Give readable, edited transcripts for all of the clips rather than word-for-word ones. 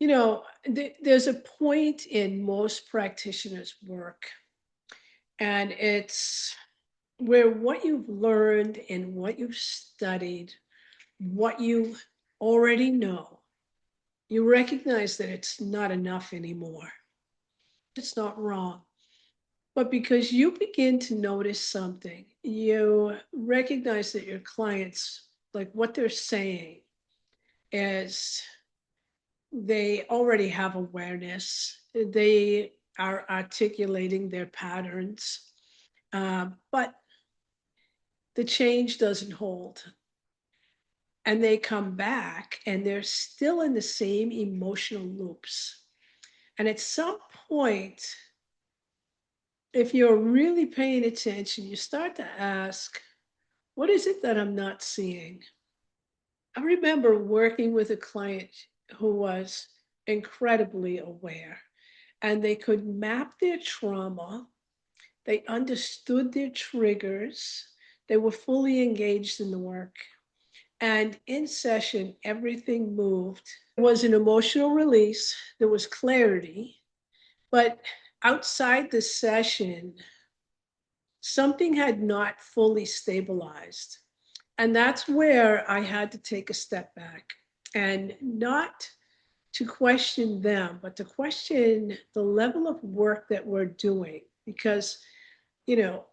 There's a point in most practitioners' work, and it's where what you've learned and what you've studied, what you already know, you recognize that it's not enough anymore. It's not wrong. But because you begin to notice something, you recognize that your clients, like what they're saying, is they already have awareness. They are articulating their patterns, but the change doesn't hold. And they come back and they're still in the same emotional loops. And at some point, if you're really paying attention, you start to ask, what is it that I'm not seeing? I remember working with a client who was incredibly aware, and they could map their trauma. They understood their triggers. They were fully engaged in the work. And in session, everything moved. It was an emotional release. There was clarity. But outside the session, something had not fully stabilized. And that's where I had to take a step back and not to question them, but to question the level of work that we're doing. Because, you know,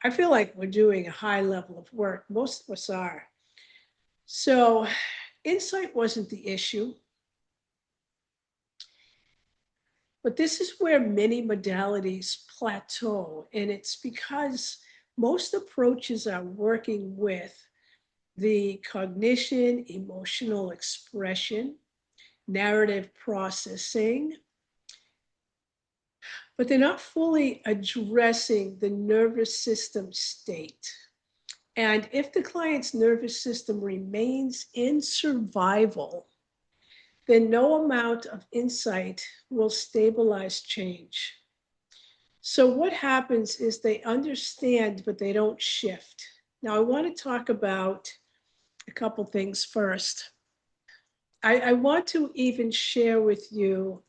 I feel like we're doing a high level of work. Most of us are. So, insight wasn't the issue, but this is where many modalities plateau. And it's because most approaches are working with the cognition, emotional expression, narrative processing, but they're not fully addressing the nervous system state. And if the client's nervous system remains in survival, then no amount of insight will stabilize change. So, what happens is they understand, but they don't shift. Now, I want to talk about a couple things first. I want to even share with you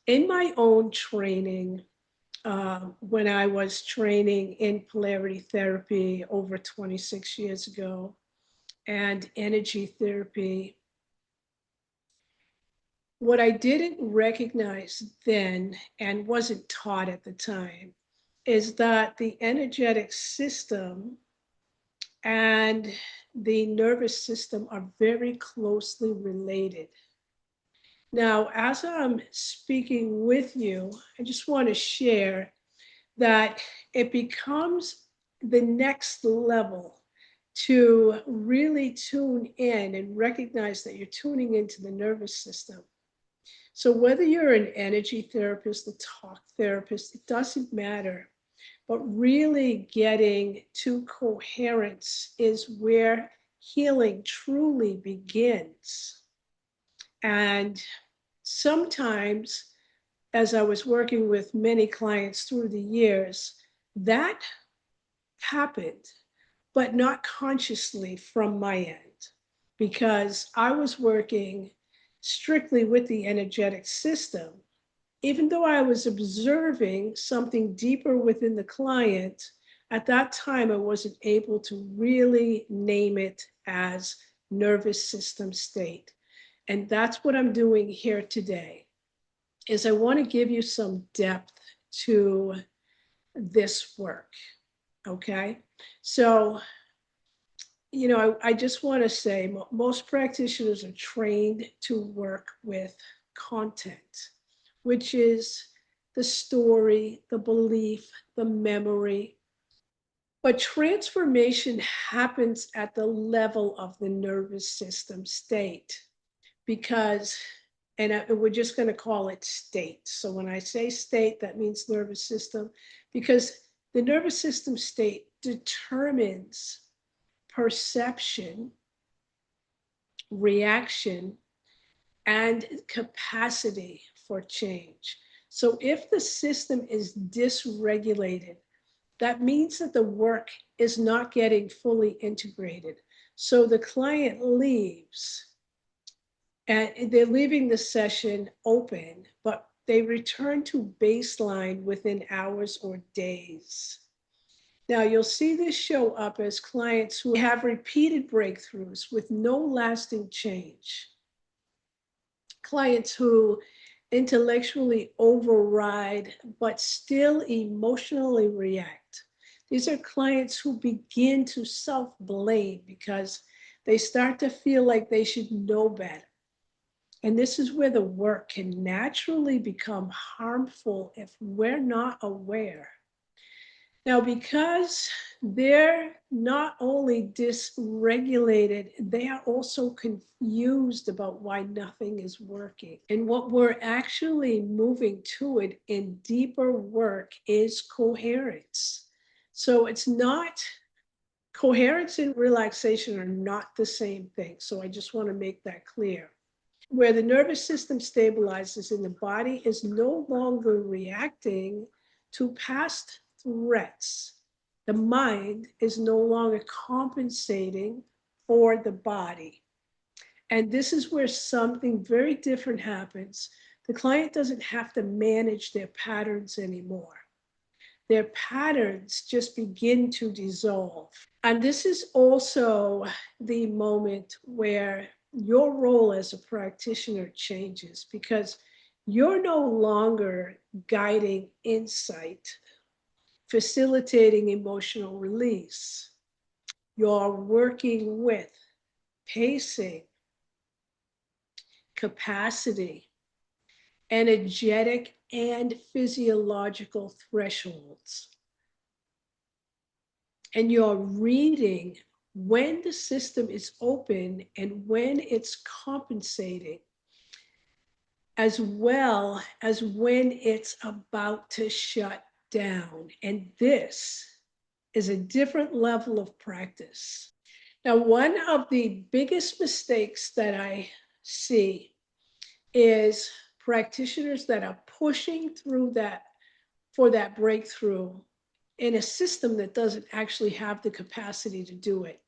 in my own training, when I was training in polarity therapy over 26 years ago and energy therapy. What I didn't recognize then and wasn't taught at the time is that the energetic system and the nervous system are very closely related. Now, as I'm speaking with you, I just want to share that it becomes the next level to really tune in and recognize that you're tuning into the nervous system. So, whether you're an energy therapist, a talk therapist, it doesn't matter. But really getting to coherence is where healing truly begins. And sometimes, as I was working with many clients through the years, that happened, but not consciously from my end, because I was working strictly with the energetic system. Even though I was observing something deeper within the client, at that time I wasn't able to really name it as nervous system state. And that's what I'm doing here today, is I want to give you some depth to this work. Okay. So, I just want to say most practitioners are trained to work with content, which is the story, the belief, the memory. But transformation happens at the level of the nervous system state because, we're just going to call it state. So when I say state, that means nervous system, because the nervous system state determines perception, reaction, and capacity for change. So if the system is dysregulated, that means that the work is not getting fully integrated. So the client leaves and they're leaving the session open, but they return to baseline within hours or days. Now, you'll see this show up as clients who have repeated breakthroughs with no lasting change. Clients who intellectually override but still emotionally react. These are clients who begin to self blame because they start to feel like they should know better. And this is where the work can naturally become harmful if we're not aware. Now, because they're not only dysregulated, they are also confused about why nothing is working. And what we're actually moving to it in deeper work is coherence. So it's not, coherence and relaxation are not the same thing. So I just want to make that clear. Where the nervous system stabilizes and the body is no longer reacting to past threats. The mind is no longer compensating for the body. And this is where something very different happens. The client doesn't have to manage their patterns anymore. Their patterns just begin to dissolve. And this is also the moment where your role as a practitioner changes because you're no longer guiding insight, facilitating emotional release. You're working with pacing, capacity, energetic, and physiological thresholds. And you're reading when the system is open and when it's compensating, as well as when it's about to shut down. And this is a different level of practice. Now, one of the biggest mistakes that I see is practitioners that are pushing through that for that breakthrough in a system that doesn't actually have the capacity to do it.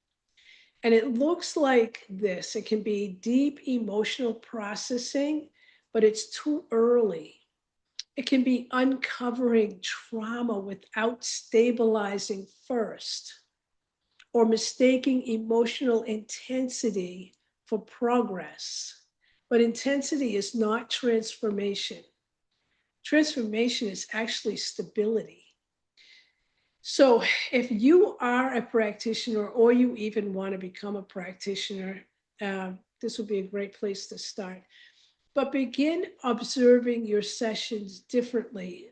And it looks like this. It can be deep emotional processing, but it's too early. It can be uncovering trauma without stabilizing first, or mistaking emotional intensity for progress. But intensity is not transformation. Transformation is actually stability. So, if you are a practitioner or you even want to become a practitioner, this would be a great place to start. But begin observing your sessions differently,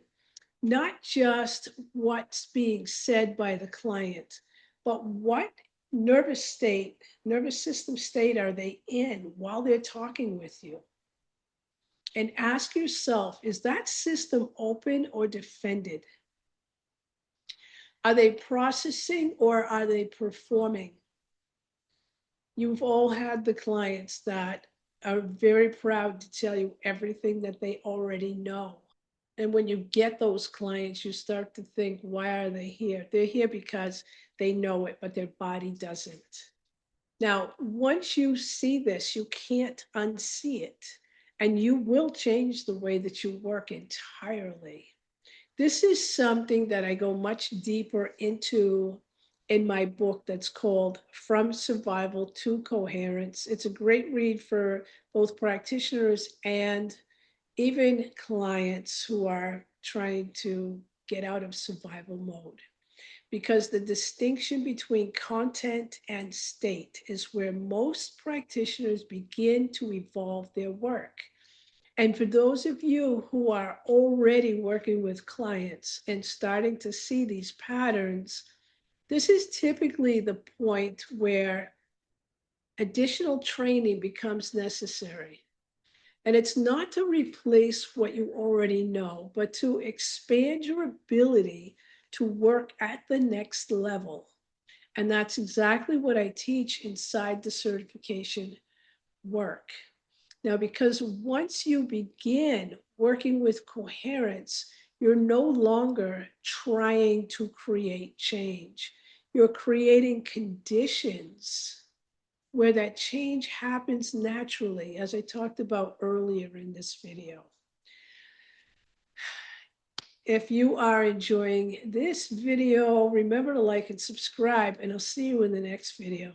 not just what's being said by the client, but what nervous system state are they in while they're talking with you? And ask yourself, is that system open or defended? Are they processing or are they performing? You've all had the clients that are very proud to tell you everything that they already know. And when you get those clients, you start to think, why are they here? They're here because they know it, but their body doesn't. Now, once you see this, you can't unsee it, and you will change the way that you work entirely. This is something that I go much deeper into in my book that's called From Survival to Coherence. It's a great read for both practitioners and even clients who are trying to get out of survival mode. Because the distinction between content and state is where most practitioners begin to evolve their work. And for those of you who are already working with clients and starting to see these patterns, this is typically the point where additional training becomes necessary. And it's not to replace what you already know, but to expand your ability to work at the next level. And that's exactly what I teach inside the certification work. Now, because once you begin working with coherence, you're no longer trying to create change. You're creating conditions where that change happens naturally, as I talked about earlier in this video. If you are enjoying this video, remember to like and subscribe, and I'll see you in the next video.